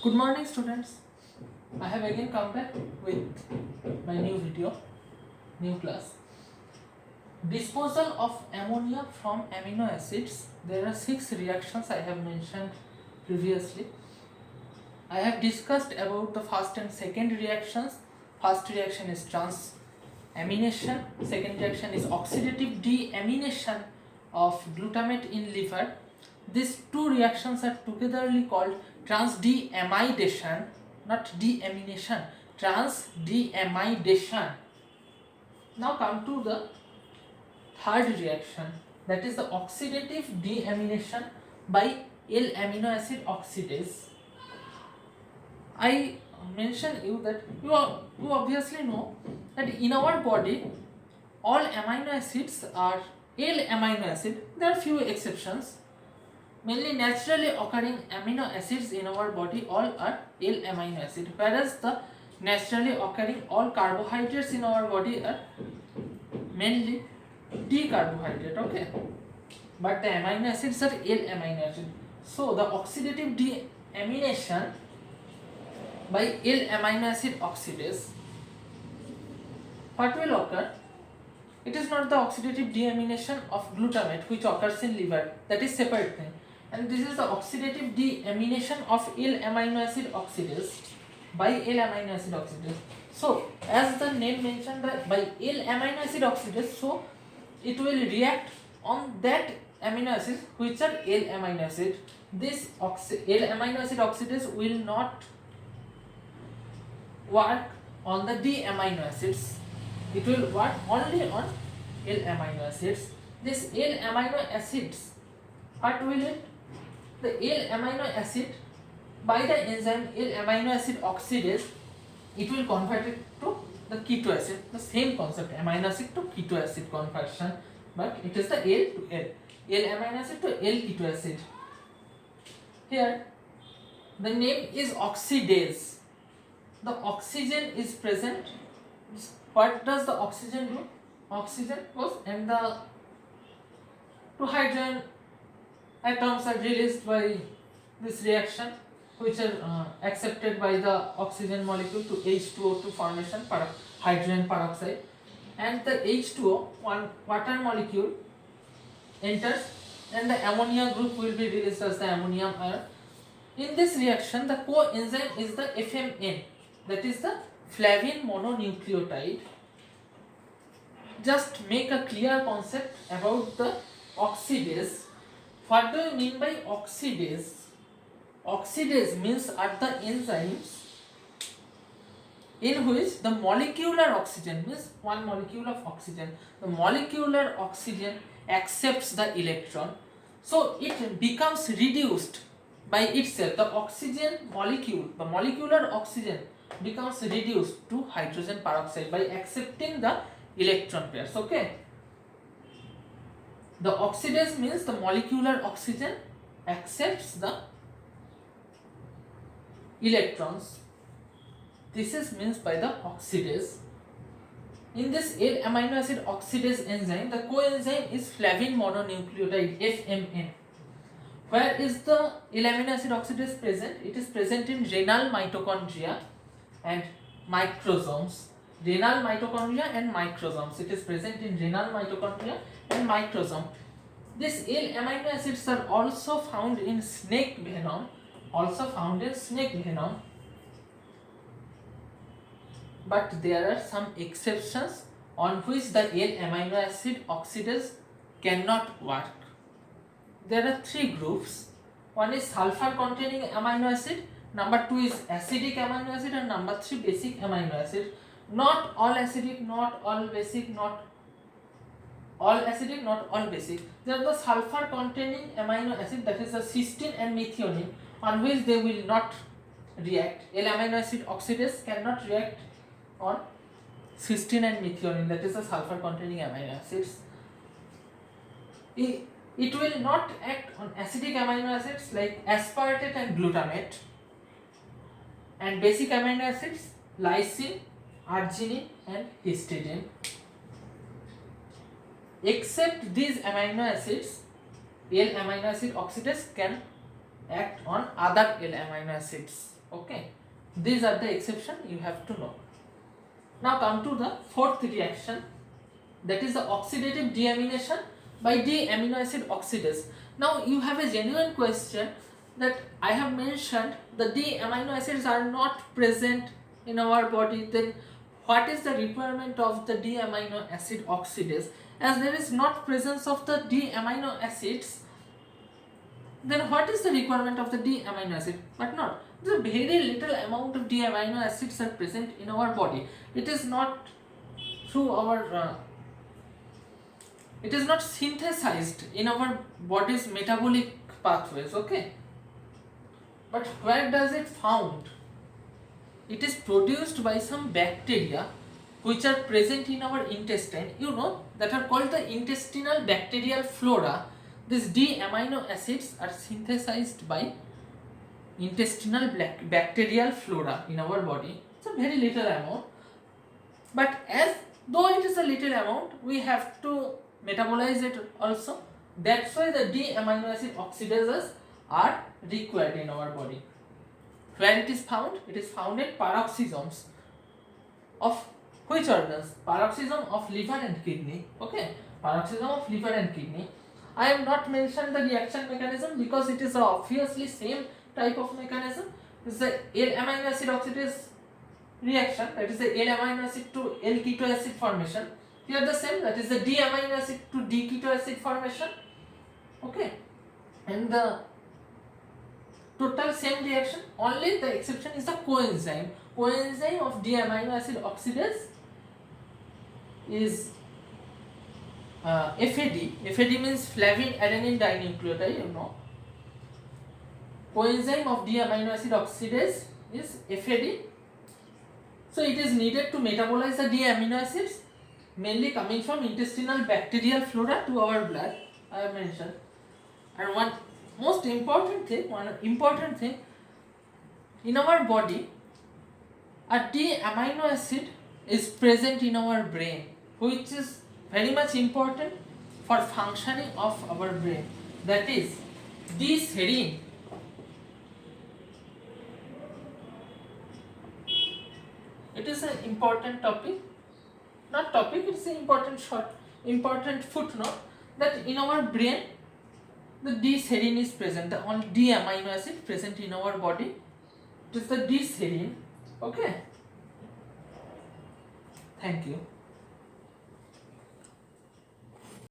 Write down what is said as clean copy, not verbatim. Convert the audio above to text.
Good morning, students. I have again come back with my new video, new class. Disposal of ammonia from amino acids. There are 6 reactions I have mentioned previously. I have discussed about the first and second reactions. First reaction is transamination. Second reaction is oxidative deamination of glutamate in liver. These two reactions are togetherly called transdeamidation, not deamination, transdeamidation. Now come to the third reaction, that is the oxidative deamination by L-amino acid oxidase. I mentioned you that you obviously know that in our body all amino acids are L-amino acid. There are few exceptions. Mainly naturally occurring amino acids in our body all are L-amino acid, whereas the naturally occurring all carbohydrates in our body are mainly D carbohydrate, okay? But the amino acids are L-amino acid. So the oxidative deamination by L-amino acid oxidase, what will occur? It is not the oxidative deamination of glutamate which occurs in liver, that is separate thing. And this is the oxidative deamination of L-amino acid oxidase by L-amino acid oxidase. So as the name mentioned that by L-amino acid oxidase, so it will react on that amino acids which are L-amino acid. This L-amino acid oxidase will not work on the D-amino acids. It will work only on L-amino acids. This L-amino acids, what will it? The L-amino acid by the enzyme L-amino acid oxidase, it will convert it to the keto acid. The same concept, amino acid to keto acid conversion, but it is the L to L. L-amino acid to L-keto acid. Here, the name is oxidase. The oxygen is present. What does the oxygen do? Oxygen goes and the two hydrogen atoms are released by this reaction, which are accepted by the oxygen molecule to H2O2 formation, hydrogen peroxide, and the H2O, one water molecule, enters and the ammonia group will be released as the ammonium ion. In this reaction, the coenzyme is the FMN, that is the flavin mononucleotide. Just make a clear concept about the oxidase. What do you mean by oxidase? Oxidase means are the enzymes in which the molecular oxygen, means one molecule of oxygen, the molecular oxygen accepts the electron, so it becomes reduced by itself. The oxygen molecule, the molecular oxygen becomes reduced to hydrogen peroxide by accepting the electron pairs, okay? The oxidase means the molecular oxygen accepts the electrons. This is means by the oxidase. In this L-amino acid oxidase enzyme, the coenzyme is flavin mononucleotide, FMN. Where is the L-amino acid oxidase present? It is present in renal mitochondria and microsomes. Renal mitochondria and microsomes. It is present in renal mitochondria and microsome. These L-amino acids are also found in snake venom. But there are some exceptions on which the L-amino acid oxidase cannot work. There are 3 groups. One is sulfur containing amino acid, number 2 is acidic amino acid, and number 3 basic amino acid. Not all acidic, not all basic, not all acidic, not all basic. There are the sulfur containing amino acid, that is the cysteine and methionine, on which they will not react. L-amino acid oxidase cannot react on cysteine and methionine, that is the sulfur containing amino acids. It will not act on acidic amino acids like aspartate and glutamate, and basic amino acids lysine, arginine and histidine. Except these amino acids, L-amino acid oxidase can act on other L-amino acids. Okay, these are the exception you have to know. Now come to the fourth reaction, that is the oxidative deamination by D-amino acid oxidase. Now you have a genuine question that I have mentioned the D-amino acids are not present in our body, then what is the requirement of the D-amino acid oxidase? As there is not presence of the D-amino acids, then what is the requirement of the D-amino acid? But not. The very little amount of D-amino acids are present in our body. It is not through our it is not synthesized in our body's metabolic pathways, okay? But where does it found? It is produced by some bacteria which are present in our intestine, you know, that are called the intestinal bacterial flora. These D-amino acids are synthesized by intestinal bacterial flora in our body. It's a very little amount, but as though it is a little amount, we have to metabolize it also. That's why the D-amino acid oxidases are required in our body. Where it is found? It is found in paroxysms of which organs? Paroxysm of liver and kidney. Okay, paroxysm of liver and kidney. I have not mentioned the reaction mechanism because it is obviously same type of mechanism. This is the L-amino acid oxidase reaction, that is the L-amino acid to L-keto acid formation. Here the same, that is the D-amino acid to D-keto acid formation. Okay, and the total same reaction, only the exception is the coenzyme. Coenzyme of D-amino acid oxidase is FAD. FAD means flavin adenine dinucleotide, you know. Coenzyme of D-amino acid oxidase is FAD. So it is needed to metabolize the D-amino acids, mainly coming from intestinal bacterial flora to our blood, I have mentioned. And one important thing, in our body, a D-amino acid is present in our brain, which is very much important for functioning of our brain. That is D-serine. It is an important topic, not topic, it is an important footnote that in our brain the D-serine is present, the only D-amino acid present in our body, it is the D-serine. Okay, thank you.